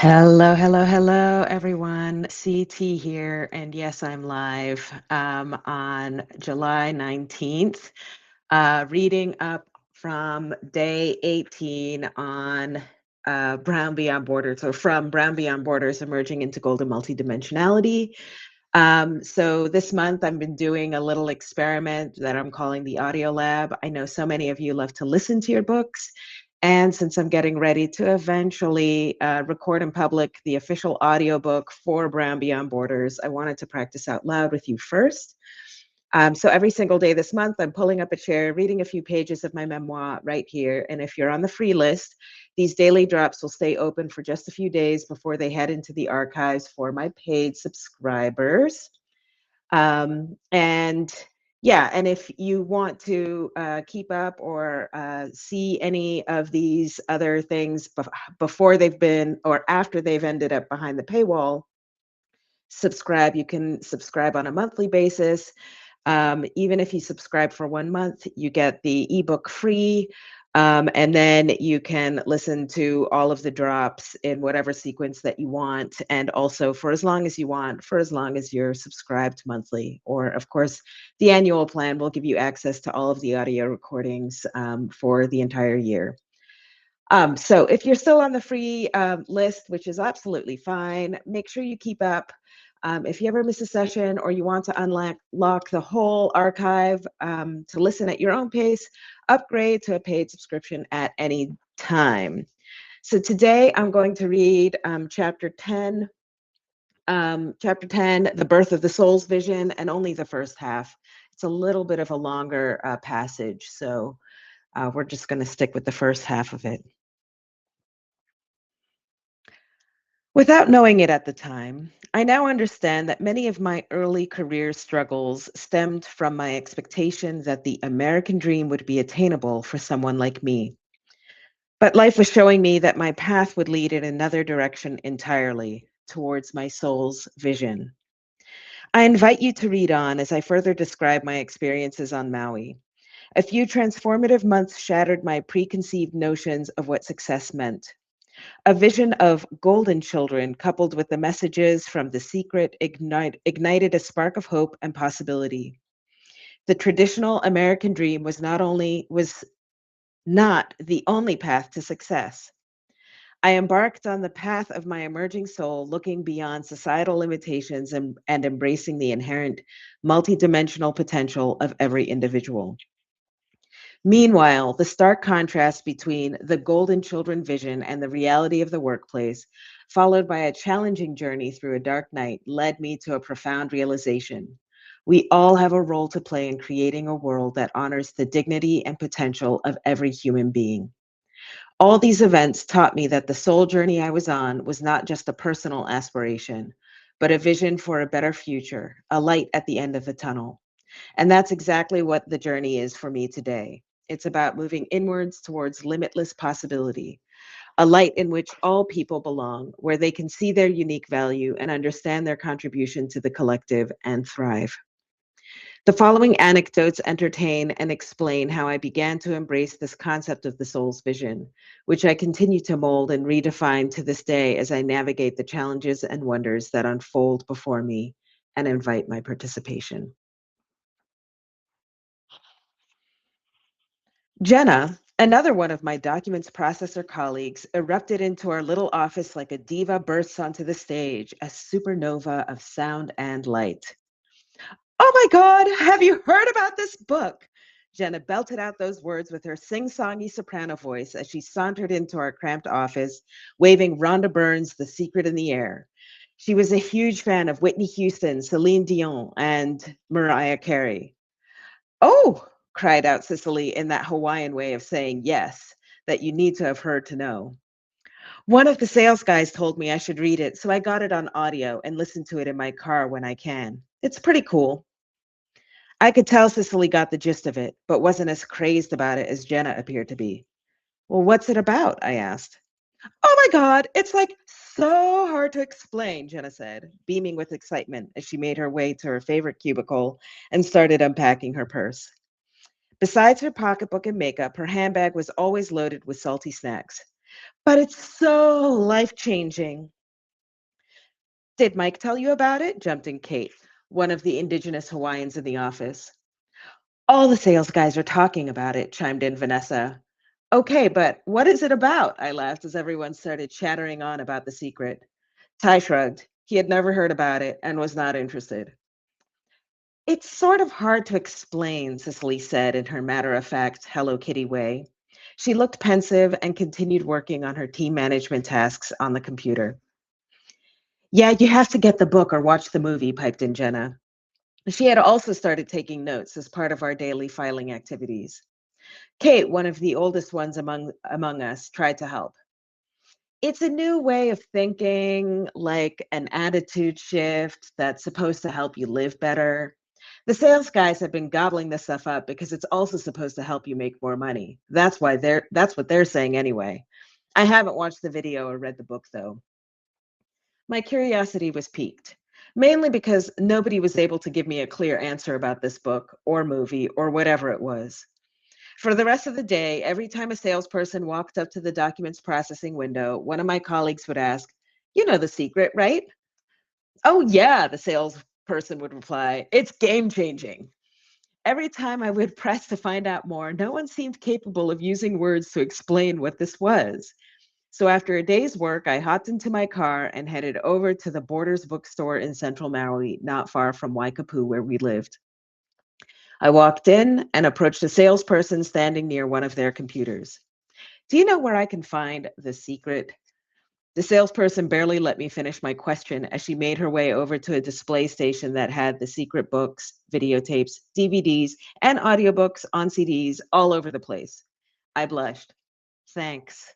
Hello, hello, hello, everyone. CT here. And yes, I'm live on July 19th, reading up from day 18 on Brown Beyond Borders, or from Brown Beyond Borders Emerging into Golden Multidimensionality. So this month I've been doing a little experiment that I'm calling the Audio Lab. I know so many of you love to listen to your books. And since I'm getting ready to eventually record in public the official audiobook for Brown Beyond Borders, I wanted to practice out loud with you first. So every single day this month, I'm pulling up a chair, reading a few pages of my memoir right here. And if you're on the free list, these daily drops will stay open for just a few days before they head into the archives for my paid subscribers. And yeah, and if you want to keep up or see any of these other things before they've been or after they've ended up behind the paywall, subscribe. You can subscribe on a monthly basis. Even if you subscribe for 1 month, you get the ebook free. And then you can listen to all of the drops in whatever sequence that you want. And also for as long as you want, for as long as you're subscribed monthly. Or, of course, the annual plan will give you access to all of the audio recordings for the entire year. So if you're still on the free list, which is absolutely fine, make sure you keep up. If you ever miss a session or you want to unlock the whole archive to listen at your own pace, upgrade to a paid subscription at any time. So today I'm going to read chapter 10, The Birth of the Soul's Vision, and only the first half. It's a little bit of a longer passage, so we're just going to stick with the first half of it. Without knowing it at the time, I now understand that many of my early career struggles stemmed from my expectation that the American dream would be attainable for someone like me. But life was showing me that my path would lead in another direction entirely, towards my soul's vision. I invite you to read on as I further describe my experiences on Maui. A few transformative months shattered my preconceived notions of what success meant. A vision of golden children, coupled with the messages from The Secret, ignited a spark of hope and possibility. The traditional American dream was not the only path to success. I embarked on the path of my emerging soul, looking beyond societal limitations and embracing the inherent multidimensional potential of every individual. Meanwhile, the stark contrast between the golden children vision and the reality of the workplace, followed by a challenging journey through a dark night, led me to a profound realization. We all have a role to play in creating a world that honors the dignity and potential of every human being. All these events taught me that the soul journey I was on was not just a personal aspiration, but a vision for a better future, a light at the end of the tunnel. And that's exactly what the journey is for me today. It's about moving inwards towards limitless possibility, a light in which all people belong, where they can see their unique value and understand their contribution to the collective and thrive. The following anecdotes entertain and explain how I began to embrace this concept of the soul's vision, which I continue to mold and redefine to this day as I navigate the challenges and wonders that unfold before me and invite my participation. Jenna, another one of my documents processor colleagues, erupted into our little office like a diva bursts onto the stage, a supernova of sound and light. Oh my God, have you heard about this book? Jenna belted out those words with her sing-songy soprano voice as she sauntered into our cramped office, waving Rhonda Byrne's The Secret in the air. She was a huge fan of Whitney Houston, Celine Dion, and Mariah Carey. Oh, cried out Cicely in that Hawaiian way of saying yes, that you need to have heard to know. One of the sales guys told me I should read it, so I got it on audio and listen to it in my car when I can. It's pretty cool. I could tell Cicely got the gist of it, but wasn't as crazed about it as Jenna appeared to be. Well, what's it about? I asked. Oh my God, it's like so hard to explain, Jenna said, beaming with excitement as she made her way to her favorite cubicle and started unpacking her purse. Besides her pocketbook and makeup, her handbag was always loaded with salty snacks. But it's so life-changing. Did Mike tell you about it? Jumped in Kate, one of the indigenous Hawaiians in the office. All the sales guys are talking about it, chimed in Vanessa. Okay, but what is it about? I laughed as everyone started chattering on about the secret. Ty shrugged. He had never heard about it and was not interested. It's sort of hard to explain, Cicely said in her matter of fact Hello Kitty way. She looked pensive and continued working on her team management tasks on the computer. Yeah, you have to get the book or watch the movie, piped in Jenna. She had also started taking notes as part of our daily filing activities. Kate, one of the oldest ones among us, tried to help. It's a new way of thinking, like an attitude shift that's supposed to help you live better. The sales guys have been gobbling this stuff up because it's also supposed to help you make more money. That's what they're saying anyway. I haven't watched the video or read the book though. My curiosity was piqued, mainly because nobody was able to give me a clear answer about this book or movie or whatever it was. For the rest of the day, every time a salesperson walked up to the documents processing window, one of my colleagues would ask, "You know the secret, right?" "Oh, yeah," the salesperson would reply. "It's game changing." Every time I would press to find out more, no one seemed capable of using words to explain what this was. So after a day's work, I hopped into my car and headed over to the Borders bookstore in central Maui, not far from Waikapu, where we lived. I walked in and approached a salesperson standing near one of their computers. "Do you know where I can find the secret?" The salesperson barely let me finish my question as she made her way over to a display station that had the secret books, videotapes, DVDs, and audiobooks on CDs all over the place. I blushed. Thanks.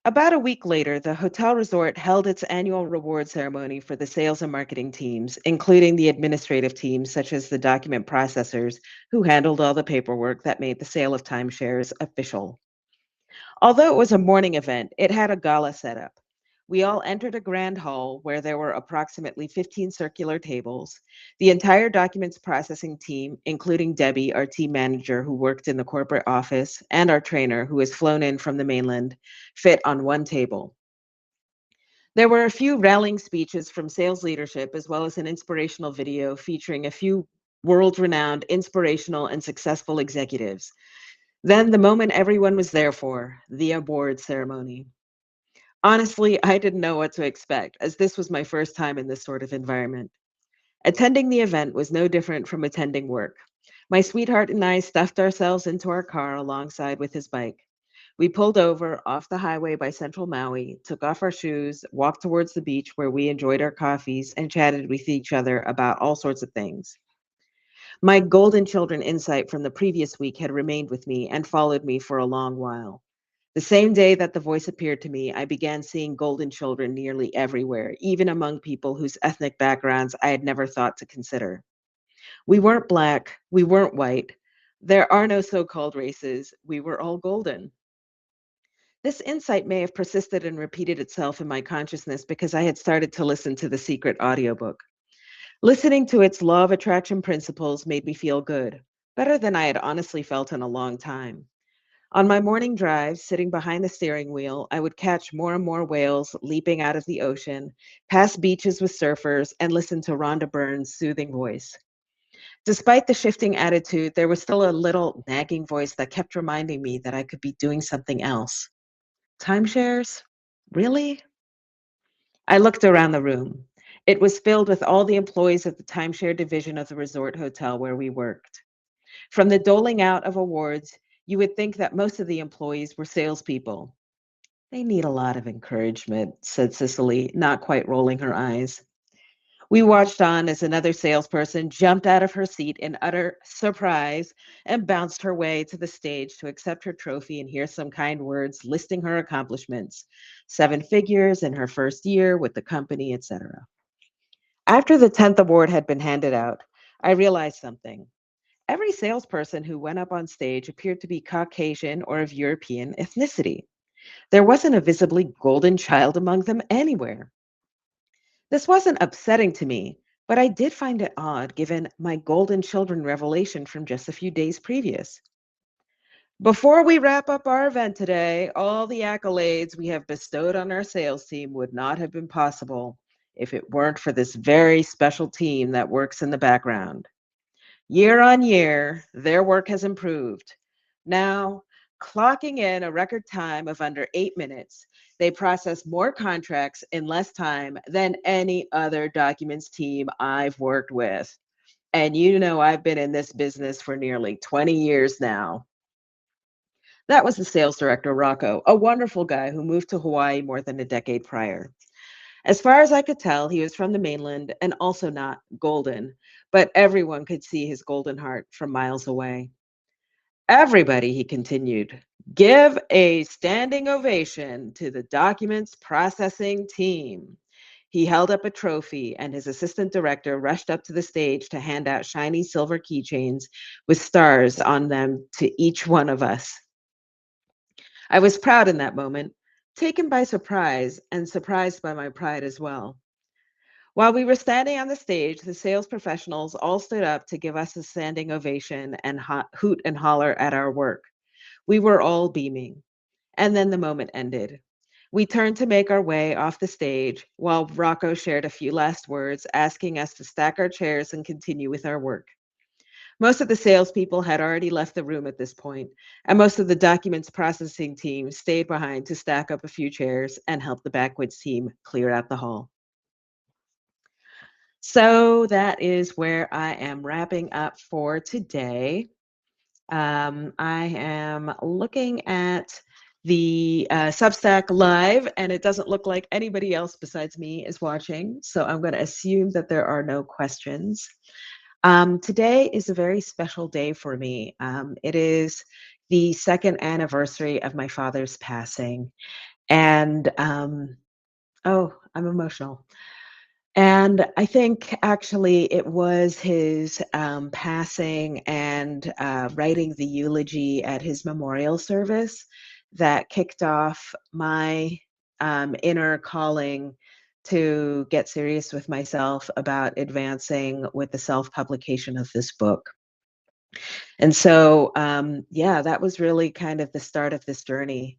About a week later, the hotel resort held its annual reward ceremony for the sales and marketing teams, including the administrative teams, such as the document processors, who handled all the paperwork that made the sale of timeshares official. Although it was a morning event, it had a gala setup. We all entered a grand hall where there were approximately 15 circular tables. The entire documents processing team, including Debbie, our team manager who worked in the corporate office, and our trainer who was flown in from the mainland, fit on one table. There were a few rallying speeches from sales leadership, as well as an inspirational video featuring a few world renowned, inspirational, and successful executives. Then the moment everyone was there for, the award ceremony. Honestly, I didn't know what to expect, as this was my first time in this sort of environment. Attending the event was no different from attending work. My sweetheart and I stuffed ourselves into our car alongside with his bike. We pulled over off the highway by central Maui, took off our shoes, walked towards the beach where we enjoyed our coffees, and chatted with each other about all sorts of things. My golden children insight from the previous week had remained with me and followed me for a long while. The same day that the voice appeared to me, I began seeing golden children nearly everywhere, even among people whose ethnic backgrounds I had never thought to consider. We weren't black, we weren't white. There are no so called races. We were all golden. This insight may have persisted and repeated itself in my consciousness because I had started to listen to the secret audiobook. Listening to its law of attraction principles made me feel good, better than I had honestly felt in a long time. On my morning drive, sitting behind the steering wheel, I would catch more and more whales leaping out of the ocean, pass beaches with surfers, and listen to Rhonda Byrne's soothing voice. Despite the shifting attitude, there was still a little nagging voice that kept reminding me that I could be doing something else. Timeshares? Really? I looked around the room. It was filled with all the employees of the timeshare division of the resort hotel where we worked. From the doling out of awards, you would think that most of the employees were salespeople. "They need a lot of encouragement," said Cicely, not quite rolling her eyes. We watched on as another salesperson jumped out of her seat in utter surprise and bounced her way to the stage to accept her trophy and hear some kind words listing her accomplishments, 7 figures in her first year with the company, etc. After the 10th award had been handed out, I realized something. Every salesperson who went up on stage appeared to be Caucasian or of European ethnicity. There wasn't a visibly golden child among them anywhere. This wasn't upsetting to me, but I did find it odd given my golden children revelation from just a few days previous. Before we wrap up our event today, all the accolades we have bestowed on our sales team would not have been possible if it weren't for this very special team that works in the background. Year on year, their work has improved. Now, clocking in a record time of under 8 minutes, they process more contracts in less time than any other documents team I've worked with. And you know, I've been in this business for nearly 20 years now. That was the sales director, Rocco, a wonderful guy who moved to Hawaii more than a decade prior. As far as I could tell, he was from the mainland and also not golden, but everyone could see his golden heart from miles away. Everybody, he continued, give a standing ovation to the documents processing team. He held up a trophy, and his assistant director rushed up to the stage to hand out shiny silver keychains with stars on them to each one of us. I was proud in that moment, taken by surprise and surprised by my pride as well. While we were standing on the stage, the sales professionals all stood up to give us a standing ovation and hoot and holler at our work. We were all beaming. And then the moment ended. We turned to make our way off the stage while Rocco shared a few last words, asking us to stack our chairs and continue with our work. Most of the salespeople had already left the room at this point, and most of the documents processing team stayed behind to stack up a few chairs and help the backwoods team clear out the hall. So that is where I am wrapping up for today. I am looking at the Substack live, and it doesn't look like anybody else besides me is watching. So I'm going to assume that there are no questions. Today is a very special day for me. It is the second anniversary of my father's passing. And oh, I'm emotional. And I think actually it was his passing and writing the eulogy at his memorial service that kicked off my inner calling to get serious with myself about advancing with the self-publication of this book. And so, yeah, that was really kind of the start of this journey.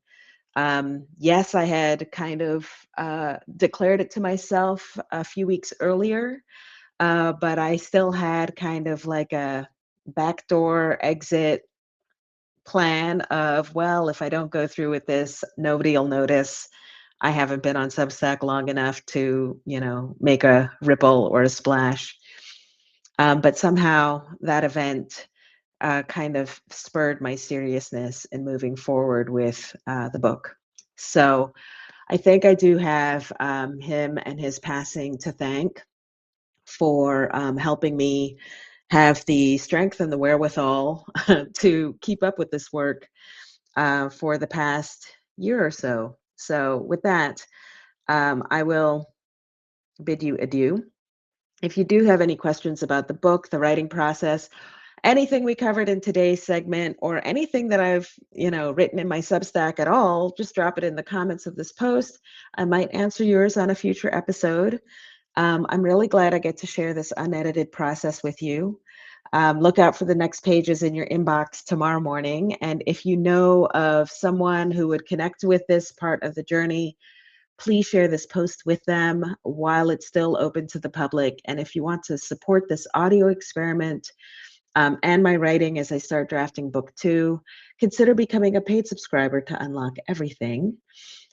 Yes, I had kind of declared it to myself a few weeks earlier, but I still had kind of like a backdoor exit plan of, well, if I don't go through with this, nobody will notice. I haven't been on Substack long enough to, make a ripple or a splash. But somehow that event kind of spurred my seriousness in moving forward with the book. So I think I do have him and his passing to thank for helping me have the strength and the wherewithal to keep up with this work for the past year or so. So with that, I will bid you adieu. If you do have any questions about the book, the writing process, anything we covered in today's segment, or anything that I've, written in my Substack at all, just drop it in the comments of this post. I might answer yours on a future episode. I'm really glad I get to share this unedited process with you. Look out for the next pages in your inbox tomorrow morning. And if you know of someone who would connect with this part of the journey, please share this post with them while it's still open to the public. And if you want to support this audio experiment and my writing as I start drafting book 2, consider becoming a paid subscriber to unlock everything.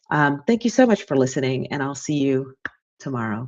Thank you so much for listening, and I'll see you tomorrow.